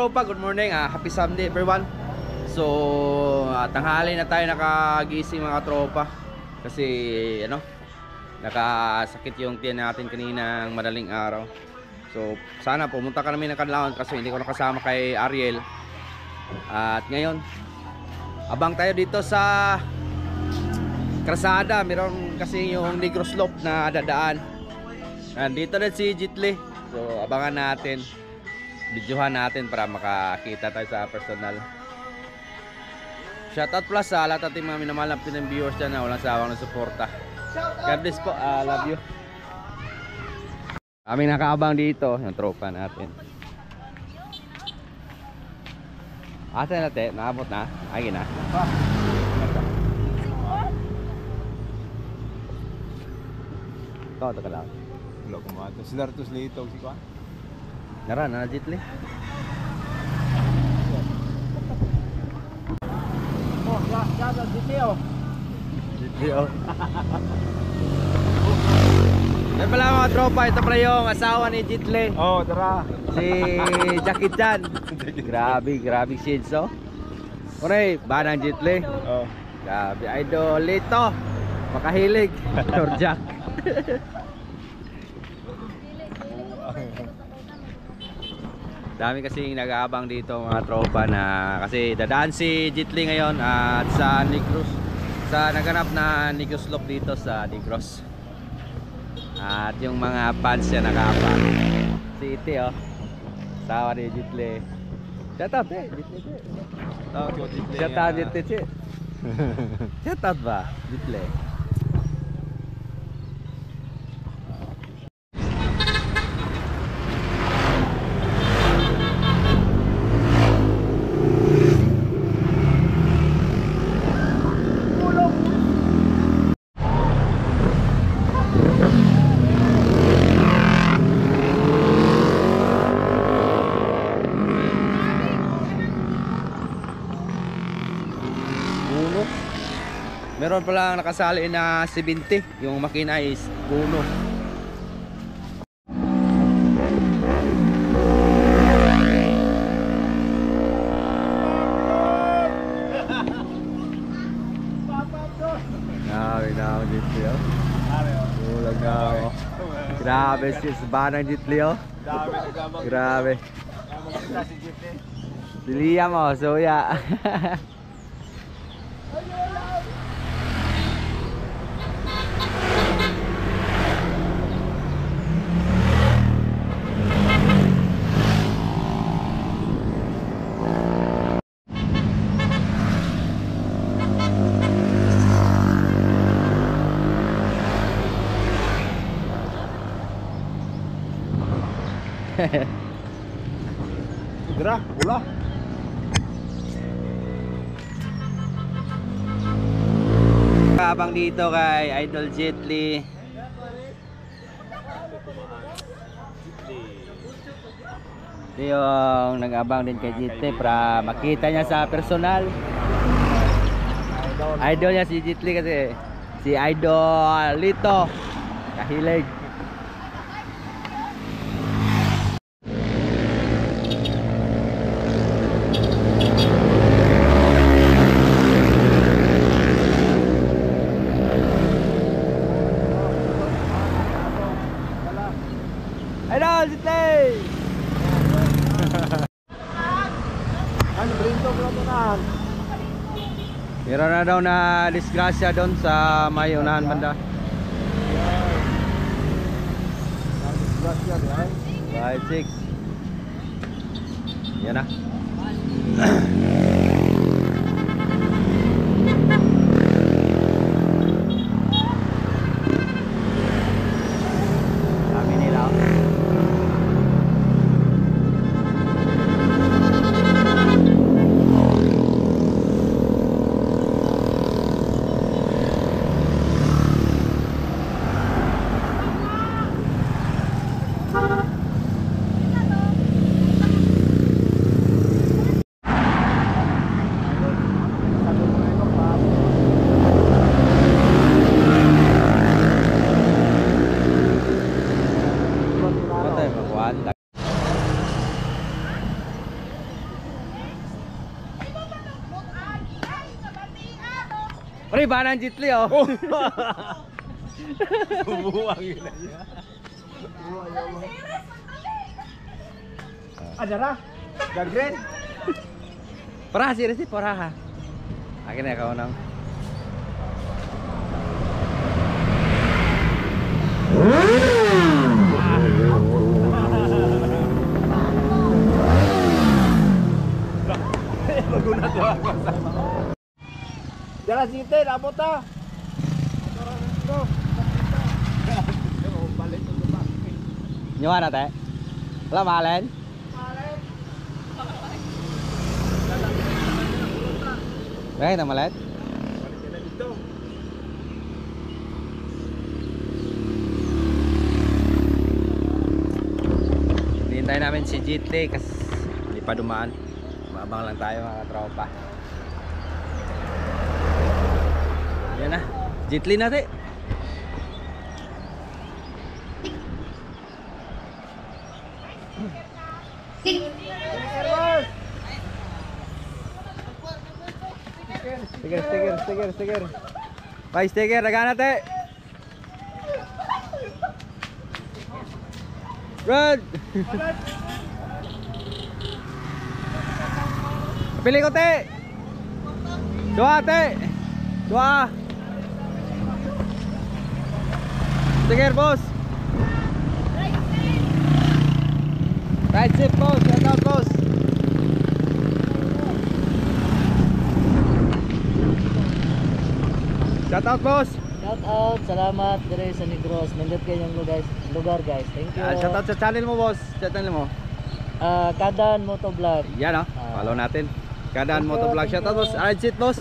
tropa, good morning. Happy Sunday everyone. So, tanghali na tayo nakagising mga tropa. Kasi ano, nakasakit yung tiyan natin kaninang madaling araw. So, sana pumunta ka namin ng Kanlaon kasi hindi ko nakasama kay Ariel. At ngayon, abang tayo dito sa Krasada. Meron kasi yung Negro Slope na dadaan. Nandito na si Jitli. So, abangan natin. Videohan natin para makakita tayo sa personal. Shoutout plus sa lahat ating mga minamahal ng viewers dyan na walang sawang ng suporta. God bless po, love you. Kami nakaabang dito, yung tropa natin. Asa na te, naabot na? Ay na. Ito ka lang. Wala kumato. Sila rito sila ito. Si Kwan? Nara, Jitli. Oh, ya, Jitli oh. Jitli oh. Yan pala mga tropa, ito pala yung asawa ni Jitli. Oh, tara. Si Jackie Chan. Grabe shades oh. Ore, banang Jitli. Oh. Grabe, idolito. Makahilig. Torjak. Dami kasing nag-aabang dito mga tropa na kasi dadaan si Jitli ngayon at sa Negros, sa naganap na Negro Slope dito sa Negros. At yung mga fans niya nag-aabang. Si Iti oh, sawa ni Jitli. Shoutout eh, Jitli. Shoutout Jitli. Shoutout ba, Jitli? Meron palang nakasali na 70. Yung makina is puno. Grabe na ako Jitli oh. Ulag na ako. Grabe sis, banang Jitli oh. Grabe. Si Liam oh, suya. Dra, ula. Abang dito kay Idol Jitli. Ito yung nag-abang din kay Jitli para makita niya sa personal. Idol niya si Jitli kasi si Idol Lito kahilig. Idol Jitli! Ano, brinto ko na. Meron na daw na disgrasya doon sa may unahan banda. Disgrasya din ay. 5-6. Yan na. Kami nila. Pre, ba ng Jitli oh. Bubuang yun na niya. Ada na? Gagren? Para serius sih para. Akhirnya kau nang. Maguna to ako sa. Jalan sinte, abot ta. Nyawa na te. Wala malen. Baik na malet. Hintayin namin si GT kasi hindi pa dumaan. Maabang lang tayo mga tropa. Yan na. Jitli natin. Sticker. Bye, sticker. Dagan natin. Run! Pili ko, te! Dua, te! Dua! Sticker, boss! Right zip, boss! Shout out, boss! Shout out, boss! Shout out, salamat dire sa Negros. Nandito kayong lugar guys. Thank you. Shout out sa channel mo, boss. Sa channel mo. Kadan Motovlog. Yan, oh. Follow natin. Kadaan Motovlog. Shout out, boss. Right zip, boss.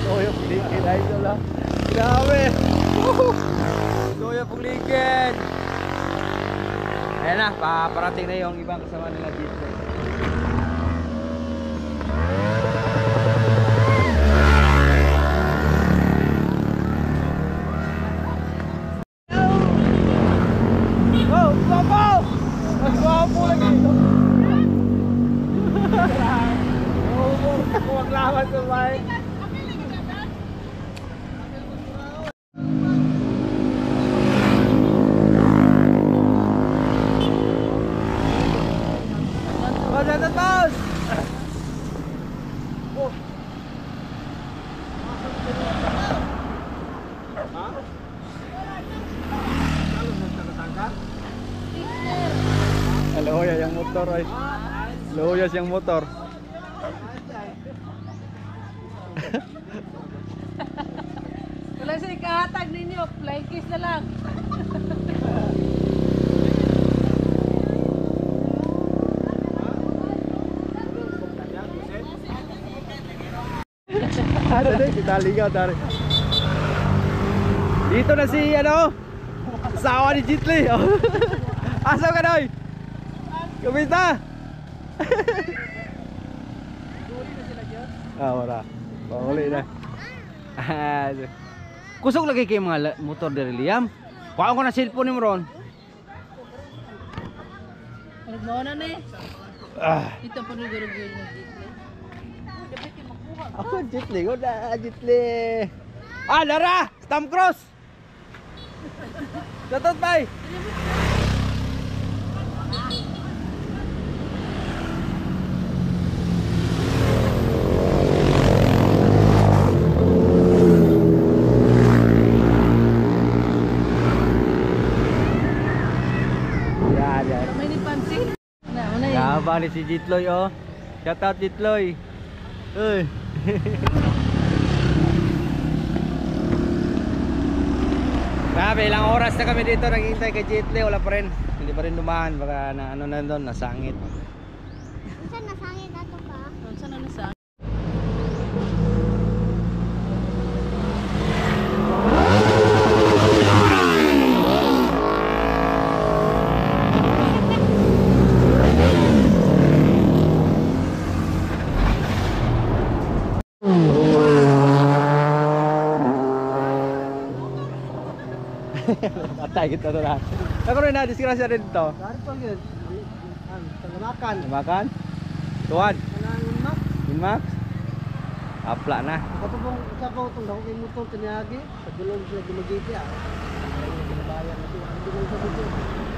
Soya pulikin ay sila. Grabe. Soya pulikin. Ayan na, paparating na yung ibang kasama nila dito. Oh, guwapo! Mas guwapo lagi. Huwag lawan sa bike. Boss! Oh. Halo ya yang motor ay. Halo ya yang motor. Wala siya ikahatag ninyo, flying kiss na lang. Ada deh kita lihat dari. Dito na si ano? Asawa ni Jitli. Asa ka doy? Kumita? Wala. Pauli na. Kusog lagi kay mga motor dari Liam. Kuha ko na cellphone ni Ron. Nagmawa na eh. Ito pa nagurugul na dito. Ako Jitli, ko na Jitli. Lara, Stamp Cross. Tatot bay. May nipansin. Na, Gabang ni si Jitloy oh. Shout out Jitloy. Uy. Grabe, ilang oras na kami dito naghihintay kay Jitli, wala pa rin. Hindi pa rin dumaan, baka na ano na doon, nasangit. Saan nasangit ato ka? Saan na nasa? Lagi ito na. Ako rin na, disgrasya rin ito. Dari pa yun. Makan. Makan? Tuwan? Kanang mak. Inmax? Apla na. Ako pong isa ko itong dako kay motor tiniyagi. Pagulong sila gumagiti ah. Ginabayan na siya. Ang gulong sa dito.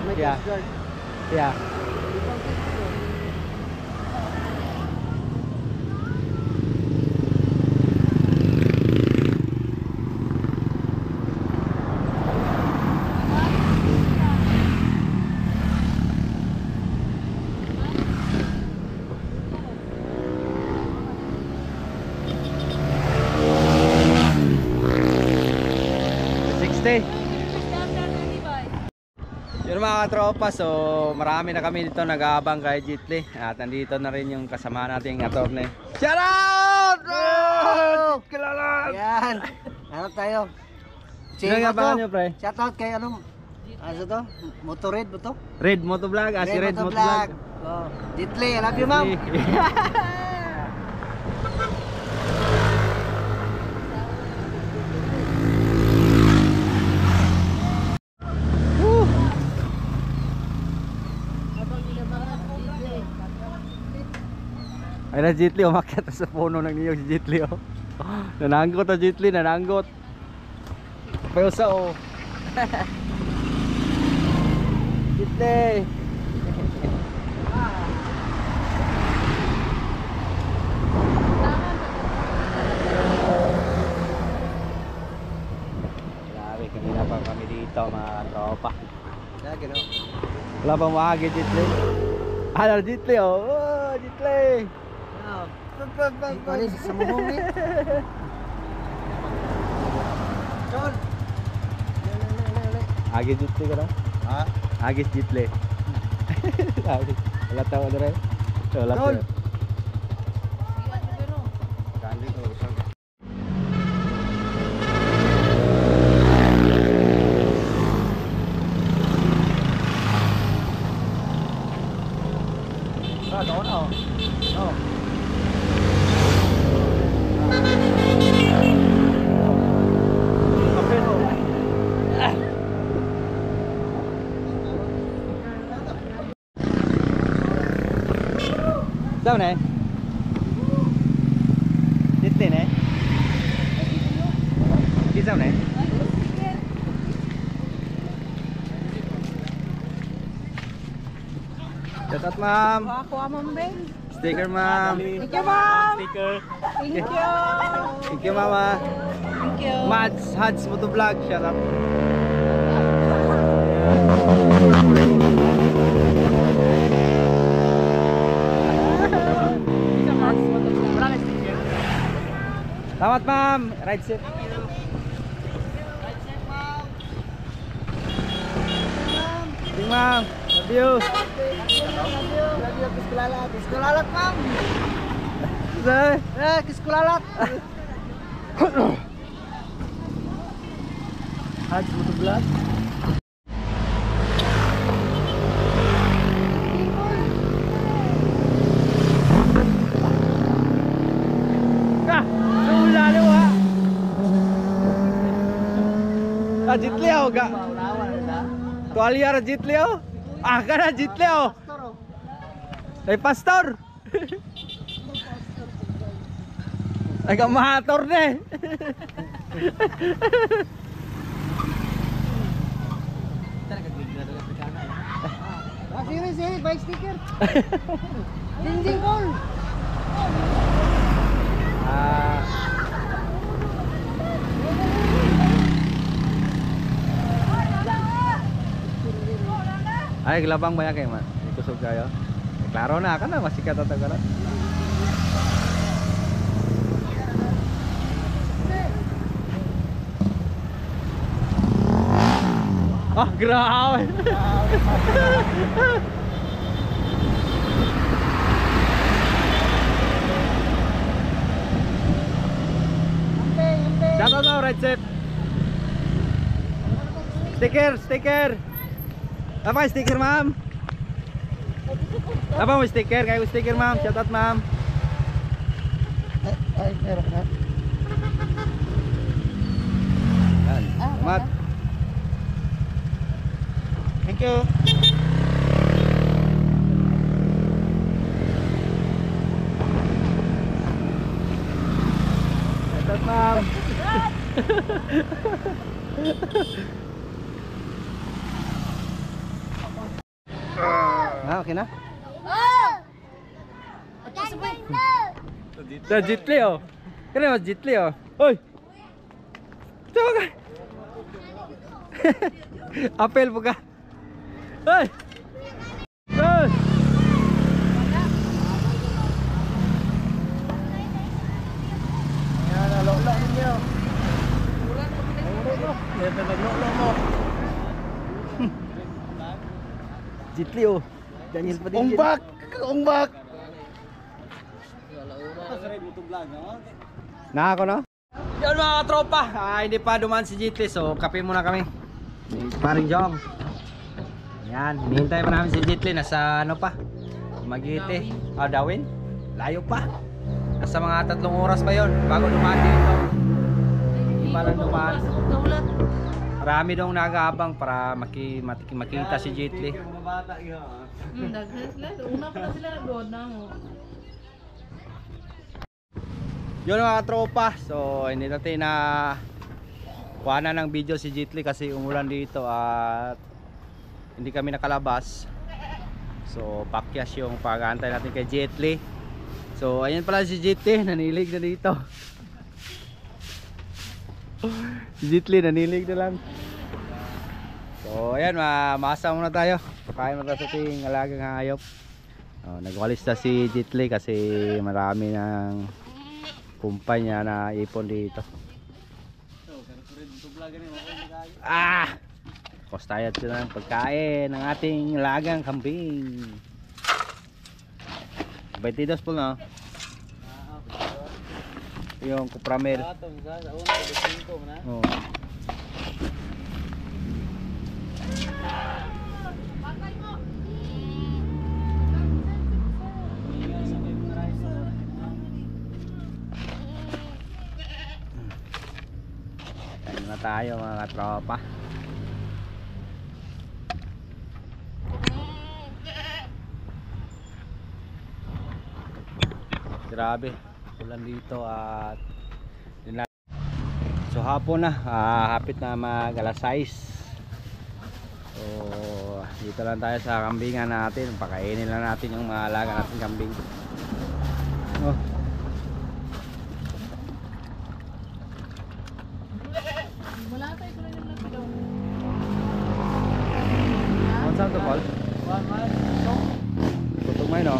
May Yeah. gas guard. Yeah. Ibang dito. Yun mga katropa, so marami na kami dito nag-aabang kay Jitli. At nandito na rin yung kasama nating attorney. Shout out! Kilala! Yan. Ano tayo? Sino nga ba nyo, pre? Shoutout kay ano to? Motored ba to? Red Motovlog, si Red Motovlog. Oh, Jitli, I love you ma'am. Ay na Jitli, umakyat sa puno ng niyog si Jitli oh. Nananggot na Jitli, nananggot. Payo sa oh. Jitli. Grabe, kanina pa kami dito mga tropa. Lagi no. Wala pang maagi Jitli. Ano Jitli oh. Oh, Jitli. Ano sa muhong ni? John. Agis Jitli ka na? Ha? Agis Jitli. Wala tao na rin. Wala tao. Doon oh. Oh. Sao này? Chết tiền này. Cái sao này? Shout out ma'am. Kuha mo, Ben. Sticker ma'am. Thank you, ma'am. Sticker. Thank you. Thank you mama. Thank you. Hads Motovlog. Shout out. Selamat ma'am. Ride safe. Thank ma'am. Love you. Kiskulalat. Kiskulalat ma'am. Say. Kiskulalat. Hads Motovlog. Jitli oh gak tualia Jitli oh kana Jitli oh ay pastor agak mahator deh Sini bike sticker. Dinding call. Ay, gelabang banyak kayak mas. Kusog kayo. Klaro na kan masih kata tagalan. Ah, grabe. Shout out Red Safe. Stiker. Apa stiker ma'am? Apa mau stiker? Kayak stiker ma'am. Shout out ma'am. Ay, meron na. Selamat. Thank you. Shout out, ma'am. Okay na? Oh! Gagawin to! Sa Jitli oh. Kaya mas Jitli oh. Hoy. Tawa ka. Apel po ka. Hoy. Hoy. Yan, lolo ninyo. Ito naglolo mo. Jitli oh. Daniel pa din. Umbak! Umbak! Na ako no? Yun mga tropa, hindi pa dumaan si Jitli, so kape muna kami. Paring Jong. Yan, hinihintay pa namin si Jitli, nasa ano pa? Magiti. Ah, Dawin? Layo pa. Nasa mga 3 oras pa yon bago dumaan dito. Hindi pa lang dumaan. Tulad. Marami daw nag-aabang para makita si Jitli. Daghan sila. Una pa na sila nag-doon na mo. Yun mga tropa, so hindi natin na kuha na ng video si Jitli kasi umulan dito at hindi kami nakalabas. So pakyas yung pag-aantay natin kay Jitli. So ayan pala si Jitli, nanilig na dito. Si Jitli nanilig na lang. So ayan, masa muna tayo. Kain muna sa ating alagang hayop. Nagwalis na si Jitli kasi marami ng kumpanya na ipon dito. Kostayat sila ng pagkain ng ating lagang kambing. 22 po na. Yung kupramel. Oh. Kain na tayo mga tropa. Grabe, ulan dito at so hapon na, hapit na mag alas 6. So dito lang tayo sa kambingan natin, pakainin lang natin yung mga alaga natin kambing. Oh. Wala tayo ko na yung lapidaw. Saan to, Paul? Tutong may no?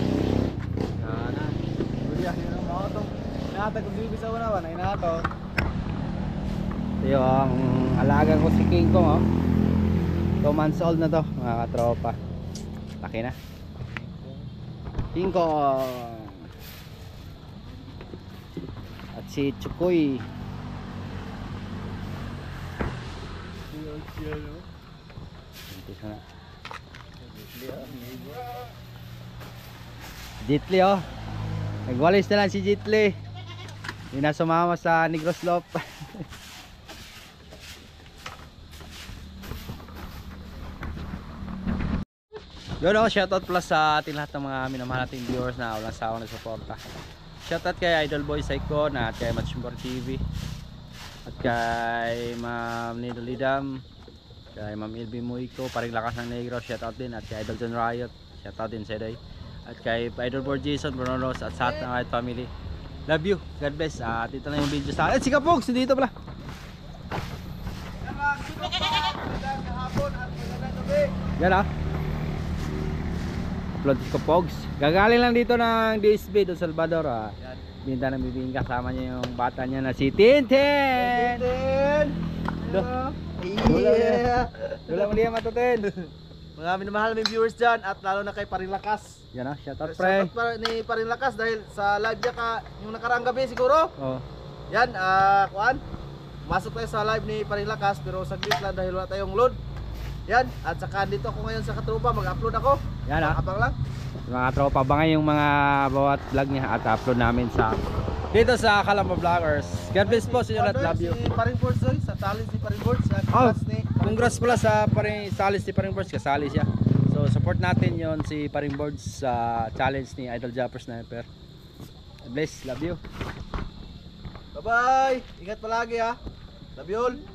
Ito yung alaga ko si King Kong, oh. 2 months old na to mga katropa. Laki na King Kong at si Chukoy. Umpisa na. Jitli oh. Nagwalis na lang si Jitli. Hindi na sumama sa Negros Slope. Yun oh, shoutout plus sa ating lahat ng mga minamahal nating viewers na walang sawang nagsuporta. Shoutout kay Idol Boy Psycho na at kay Matchumber TV at kay Ma'am Nido Lidam, kay Ma'am Ilby Muiko, paring lakas ng negro, shoutout din, at kay Idol John Riot, shoutout din sa day, at kay Idol Boy Jason, Bruno Rose, at sa ating Riot family. Love you, God bless. At ito na yung video sa akin. Si Kapogs, dito pala. Yan ah. Upload si Kapogs. Gagaling lang dito ng DSB do Salvador ah. Binta ng bibing, kasama niya yung bata niya na si Tintin. Yeah. Wala mo liya matutin. Mga minamahal ng viewers dyan at lalo na kay Paring Lakas. Yan ah, shoutout pre. Shoutout ni Paring Lakas dahil sa live niya yung nakaraang gabi siguro. Oh. Yan, kuan. Masok tayo sa live ni Paring Lakas pero saglit lang dahil wala tayong load. Yan, at saka dito ako ngayon sa Katrupa, mag-upload ako. Yan ah. Abang lang. Mga tropa, abangan yung mga bawat vlog niya at upload namin sa dito sa Kalamba Vloggers. God bless po sa inyo at love you. Si Paring Fords doon, sa talent si Paring Fords, sa Oh. class ni congrats pala sa paring salis ni Paring Birds, kasali siya. So support natin yon si Paring Birds sa challenge ni Idol Japper Sniper. Bless, love you. Bye-bye. Ingat palagi ha. Love you all.